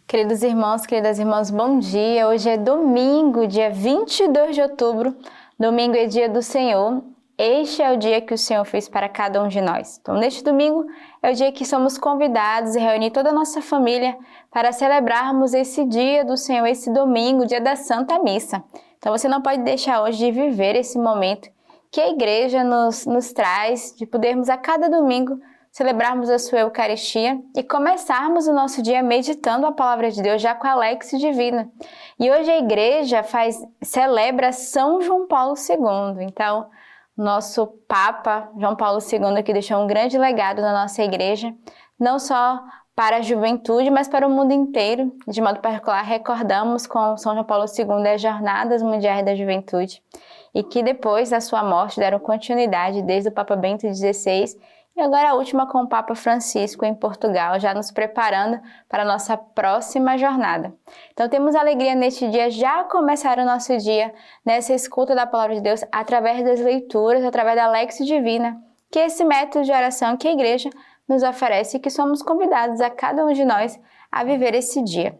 Queridos irmãos, queridas irmãs, bom dia. Hoje é domingo, dia 22 de outubro. Domingo é dia do Senhor. Este é o dia que o Senhor fez para cada um de nós. Então, neste domingo é o dia que somos convidados a reunir toda a nossa família para celebrarmos esse dia do Senhor, esse domingo, dia da Santa Missa. Então, você não pode deixar hoje de viver esse momento que a igreja nos traz, de podermos a cada domingo celebrarmos a sua Eucaristia e começarmos o nosso dia meditando a Palavra de Deus já com a Lexio Divina. E hoje a igreja celebra São João Paulo II. Então, nosso Papa João Paulo II que deixou um grande legado na nossa igreja, não só para a juventude, mas para o mundo inteiro. De modo particular, recordamos com São João Paulo II as Jornadas Mundiais da Juventude e que depois da sua morte deram continuidade desde o Papa Bento XVI e agora a última com o Papa Francisco em Portugal, já nos preparando para a nossa próxima jornada. Então temos alegria neste dia, já começar o nosso dia nessa escuta da Palavra de Deus através das leituras, através da Lexio Divina, que é esse método de oração que a Igreja nos oferece e que somos convidados a cada um de nós a viver esse dia.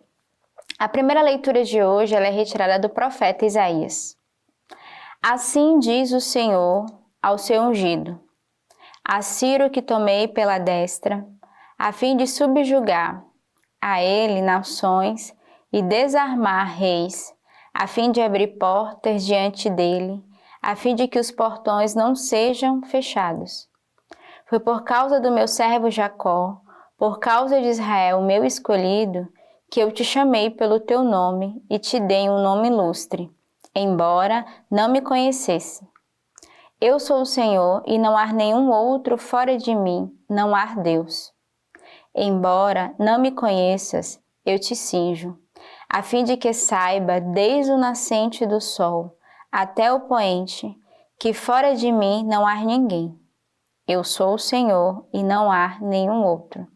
A primeira leitura de hoje ela é retirada do profeta Isaías. Assim diz o Senhor ao seu ungido, a Ciro que tomei pela destra, a fim de subjugar a ele nações e desarmar reis, a fim de abrir portas diante dele, a fim de que os portões não sejam fechados. Foi por causa do meu servo Jacó, por causa de Israel, meu escolhido, que eu te chamei pelo teu nome e te dei um nome ilustre, embora não me conhecesse. Eu sou o Senhor e não há nenhum outro fora de mim, não há Deus. Embora não me conheças, eu te cinjo, a fim de que saiba desde o nascente do sol até o poente, que fora de mim não há ninguém. Eu sou o Senhor e não há nenhum outro.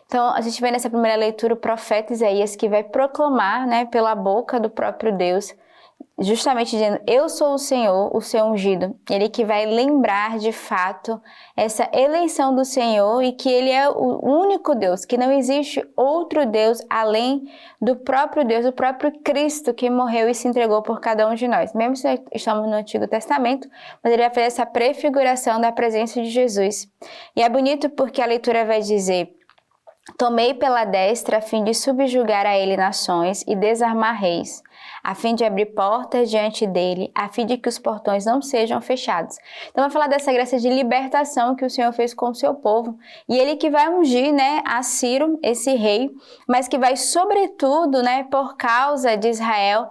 Então, a gente vê nessa primeira leitura o profeta Isaías que vai proclamar, pela boca do próprio Deus, justamente dizendo, eu sou o Senhor, o seu ungido. Ele que vai lembrar de fato essa eleição do Senhor e que Ele é o único Deus, que não existe outro Deus além do próprio Deus, o próprio Cristo que morreu e se entregou por cada um de nós. Mesmo se estamos no Antigo Testamento, mas ele vai fazer essa prefiguração da presença de Jesus. E é bonito porque a leitura vai dizer, tomei pela destra a fim de subjugar a ele nações e desarmar reis, a fim de abrir portas diante dele, a fim de que os portões não sejam fechados. Então vai falar dessa graça de libertação que o Senhor fez com o seu povo. E ele que vai ungir, a Ciro, esse rei, mas que vai sobretudo, por causa de Israel,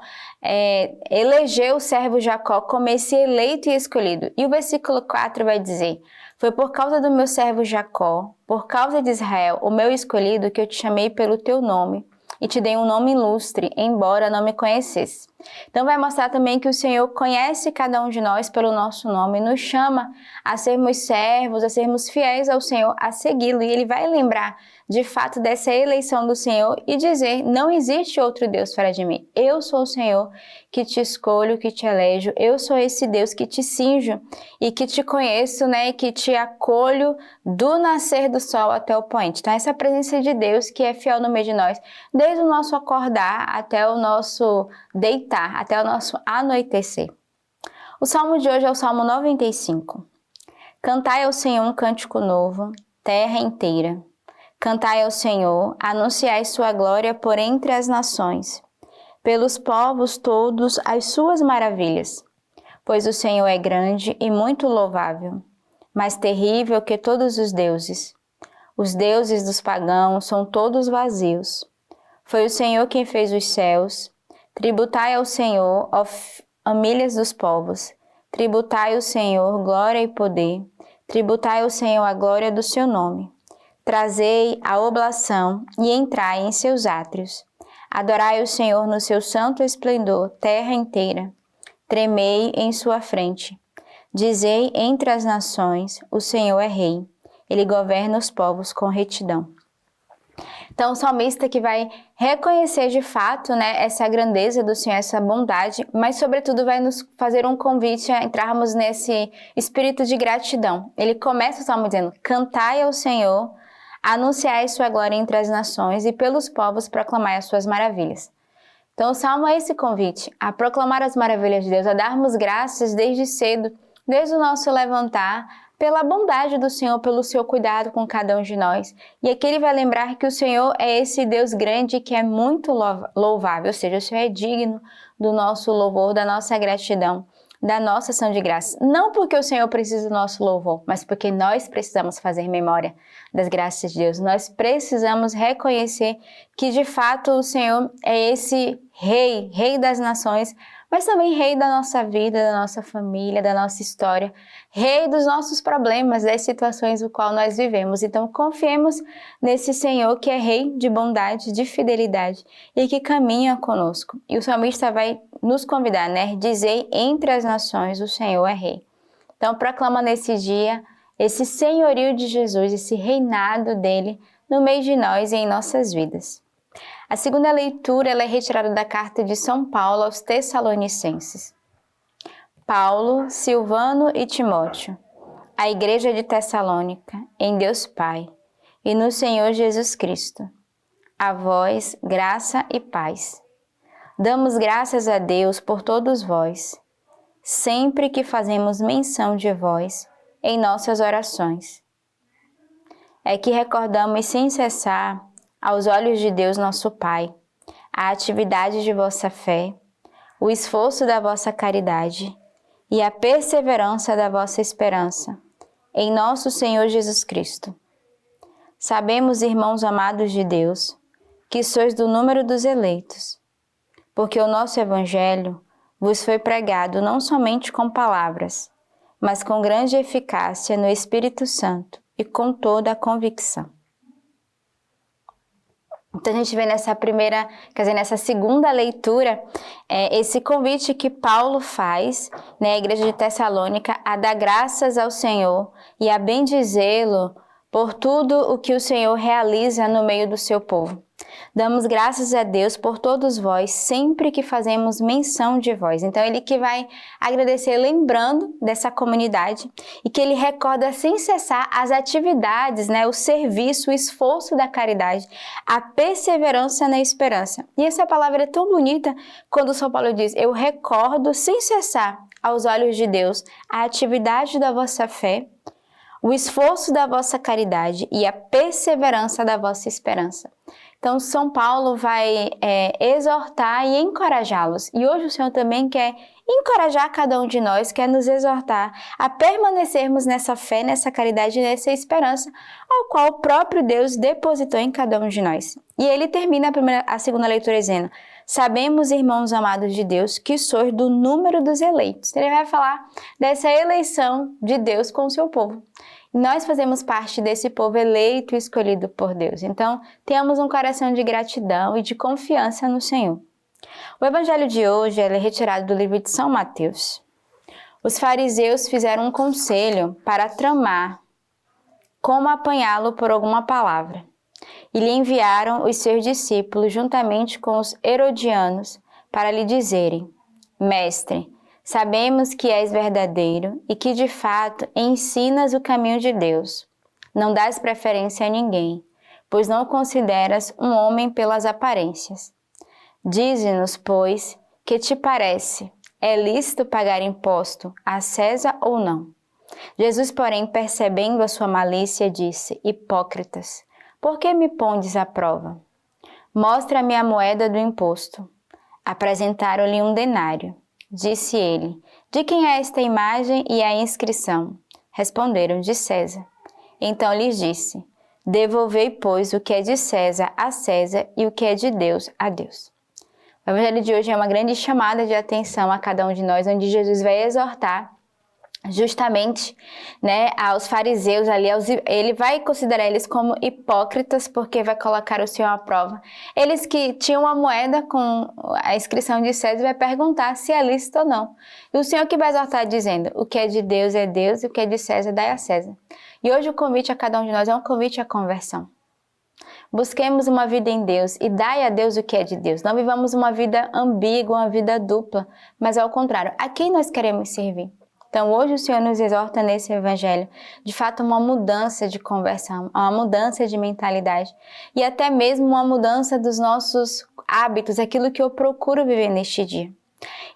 eleger o servo Jacó como esse eleito e escolhido. E o versículo 4 vai dizer, foi por causa do meu servo Jacó, por causa de Israel, o meu escolhido, que eu te chamei pelo teu nome e te dei um nome ilustre, embora não me conhecesse. Então vai mostrar também que o Senhor conhece cada um de nós pelo nosso nome e nos chama a sermos servos, a sermos fiéis ao Senhor, a segui-lo. E ele vai lembrar de fato dessa eleição do Senhor e dizer, não existe outro Deus fora de mim. Eu sou o Senhor que te escolho, que te elejo. Eu sou esse Deus que te cinjo e que te conheço, e que te acolho do nascer do sol até o poente. Então essa presença de Deus que é fiel no meio de nós, desde o nosso acordar até o nosso deitar, até o nosso anoitecer. O salmo de hoje é o Salmo 95. Cantai ao Senhor um cântico novo, terra inteira. Cantai ao Senhor, anunciai sua glória por entre as nações, pelos povos todos as suas maravilhas. Pois o Senhor é grande e muito louvável, mais terrível que todos os deuses. Os deuses dos pagãos são todos vazios. Foi o Senhor quem fez os céus. Tributai ao Senhor, ó famílias dos povos. Tributai ao Senhor glória e poder. Tributai ao Senhor a glória do seu nome. Trazei a oblação e entrai em seus átrios. Adorai o Senhor no seu santo esplendor, terra inteira. Tremei em sua frente. Dizei entre as nações, o Senhor é rei. Ele governa os povos com retidão. Então, o salmista que vai reconhecer de fato, essa grandeza do Senhor, essa bondade, mas sobretudo vai nos fazer um convite a entrarmos nesse espírito de gratidão. Ele começa o salmo dizendo, cantai ao Senhor, Anunciai sua glória entre as nações e pelos povos proclamai as suas maravilhas. Então o Salmo é esse convite a proclamar as maravilhas de Deus, a darmos graças desde cedo, desde o nosso levantar, pela bondade do Senhor, pelo seu cuidado com cada um de nós. E aqui ele vai lembrar que o Senhor é esse Deus grande que é muito louvável, ou seja, o Senhor é digno do nosso louvor, da nossa gratidão, da nossa ação de graça. Não porque o Senhor precisa do nosso louvor, mas porque nós precisamos fazer memória das graças de Deus. Nós precisamos reconhecer que de fato o Senhor é esse Rei, Rei das nações, mas também Rei da nossa vida, da nossa família, da nossa história, Rei dos nossos problemas, das situações no qual nós vivemos. Então confiemos nesse Senhor que é Rei de bondade, de fidelidade e que caminha conosco. E o salmista vai nos convidar, né? Dizer entre as nações o Senhor é Rei. Então proclama nesse dia esse senhorio de Jesus, esse reinado dele no meio de nós e em nossas vidas. A segunda leitura ela é retirada da carta de São Paulo aos Tessalonicenses. Paulo, Silvano e Timóteo, a igreja de Tessalônica, em Deus Pai e no Senhor Jesus Cristo. A vós, graça e paz. Damos graças a Deus por todos vós, sempre que fazemos menção de vós em nossas orações. É que recordamos sem cessar aos olhos de Deus nosso Pai, a atividade de vossa fé, o esforço da vossa caridade e a perseverança da vossa esperança, em nosso Senhor Jesus Cristo. Sabemos, irmãos amados de Deus, que sois do número dos eleitos, porque o nosso Evangelho vos foi pregado não somente com palavras, mas com grande eficácia no Espírito Santo e com toda a convicção. Então a gente vê nessa segunda leitura, esse convite que Paulo faz, né, à igreja de Tessalônica, a dar graças ao Senhor e a bendizê-lo por tudo o que o Senhor realiza no meio do seu povo. Damos graças a Deus por todos vós, sempre que fazemos menção de vós. Então, ele que vai agradecer lembrando dessa comunidade e que ele recorda sem cessar as atividades, né, o serviço, o esforço da caridade, a perseverança na esperança. E essa palavra é tão bonita quando São Paulo diz, eu recordo sem cessar aos olhos de Deus a atividade da vossa fé, o esforço da vossa caridade e a perseverança da vossa esperança. Então, São Paulo vai exortar e encorajá-los. E hoje o Senhor também quer encorajar cada um de nós, quer nos exortar a permanecermos nessa fé, nessa caridade e nessa esperança, ao qual o próprio Deus depositou em cada um de nós. E ele termina a segunda leitura dizendo, sabemos, irmãos amados de Deus, que sois do número dos eleitos. Ele vai falar dessa eleição de Deus com o seu povo. Nós fazemos parte desse povo eleito e escolhido por Deus. Então, tenhamos um coração de gratidão e de confiança no Senhor. O evangelho de hoje é retirado do livro de São Mateus. Os fariseus fizeram um conselho para tramar como apanhá-lo por alguma palavra. E lhe enviaram os seus discípulos juntamente com os herodianos para lhe dizerem, Mestre, sabemos que és verdadeiro e que, de fato, ensinas o caminho de Deus. Não dás preferência a ninguém, pois não consideras um homem pelas aparências. Dize-nos, pois, que te parece? É lícito pagar imposto a César ou não? Jesus, porém, percebendo a sua malícia, disse, Hipócritas, por que me pondes à prova? Mostra-me a moeda do imposto. Apresentaram-lhe um denário. Disse ele, de quem é esta imagem e a inscrição? Responderam, de César. Então lhes disse, devolvei, pois, o que é de César a César e o que é de Deus a Deus. O evangelho de hoje é uma grande chamada de atenção a cada um de nós, onde Jesus vai exortar justamente, né, aos fariseus ali, ele vai considerar eles como hipócritas, porque vai colocar o Senhor à prova. Eles que tinham uma moeda com a inscrição de César, vai perguntar se é lícito ou não. E o Senhor que vai exortar dizendo, o que é de Deus é Deus e o que é de César dai a César. E hoje o convite a cada um de nós é um convite à conversão. Busquemos uma vida em Deus e dai a Deus o que é de Deus. Não vivamos uma vida ambígua, uma vida dupla, mas ao contrário, a quem nós queremos servir? Então hoje o Senhor nos exorta nesse evangelho, de fato uma mudança de conversão, uma mudança de mentalidade e até mesmo uma mudança dos nossos hábitos, aquilo que eu procuro viver neste dia.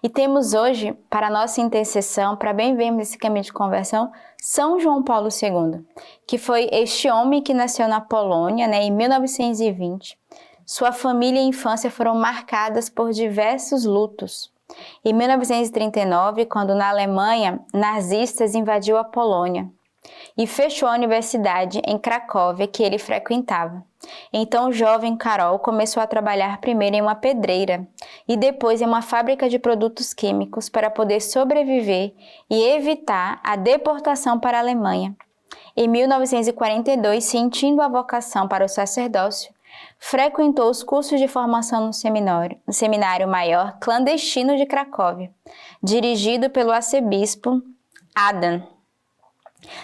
E temos hoje, para nossa intercessão, para bem vermos esse caminho de conversão, São João Paulo II, que foi este homem que nasceu na Polônia, em 1920. Sua família e infância foram marcadas por diversos lutos. Em 1939, quando na Alemanha, nazistas invadiu a Polônia e fechou a universidade em Cracóvia que ele frequentava. Então o jovem Karol começou a trabalhar primeiro em uma pedreira e depois em uma fábrica de produtos químicos para poder sobreviver e evitar a deportação para a Alemanha. Em 1942, sentindo a vocação para o sacerdócio, frequentou os cursos de formação no Seminário Maior Clandestino de Cracóvia, dirigido pelo arcebispo Adam.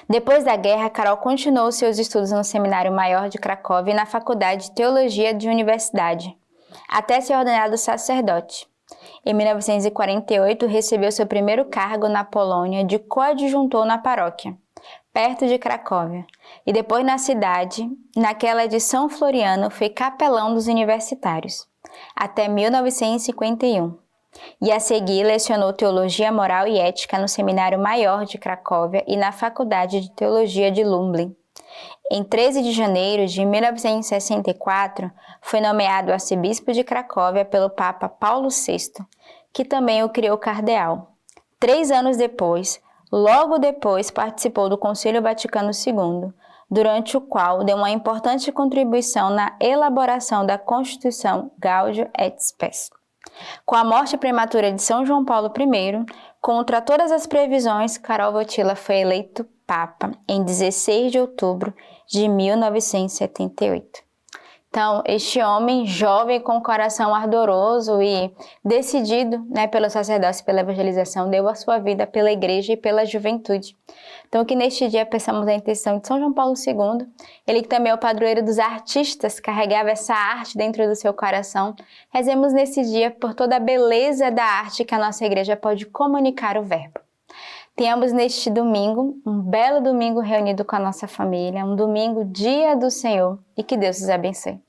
Depois da guerra, Karol continuou seus estudos no Seminário Maior de Cracóvia e na Faculdade de Teologia de Universidade, até ser ordenado sacerdote. Em 1948, recebeu seu primeiro cargo na Polônia de coadjuntor na paróquia, perto de Cracóvia, e depois na cidade, naquela de São Floriano, foi capelão dos universitários, até 1951. E a seguir lecionou Teologia Moral e Ética no Seminário Maior de Cracóvia e na Faculdade de Teologia de Lublin. Em 13 de janeiro de 1964, foi nomeado arcebispo de Cracóvia pelo Papa Paulo VI, que também o criou cardeal. 3 anos depois, logo depois, participou do Concílio Vaticano II, durante o qual deu uma importante contribuição na elaboração da Constituição Gaudium et Spes. Com a morte prematura de São João Paulo I, contra todas as previsões, Karol Wojtyła foi eleito Papa em 16 de outubro de 1978. Então, este homem jovem com coração ardoroso e decidido pelo sacerdócio e pela evangelização, deu a sua vida pela igreja e pela juventude. Então, que neste dia pensamos na intenção de São João Paulo II, ele que também é o padroeiro dos artistas, carregava essa arte dentro do seu coração. Rezemos nesse dia por toda a beleza da arte que a nossa igreja pode comunicar o verbo. Tenhamos neste domingo, um belo domingo reunido com a nossa família, um domingo, dia do Senhor, e que Deus os abençoe.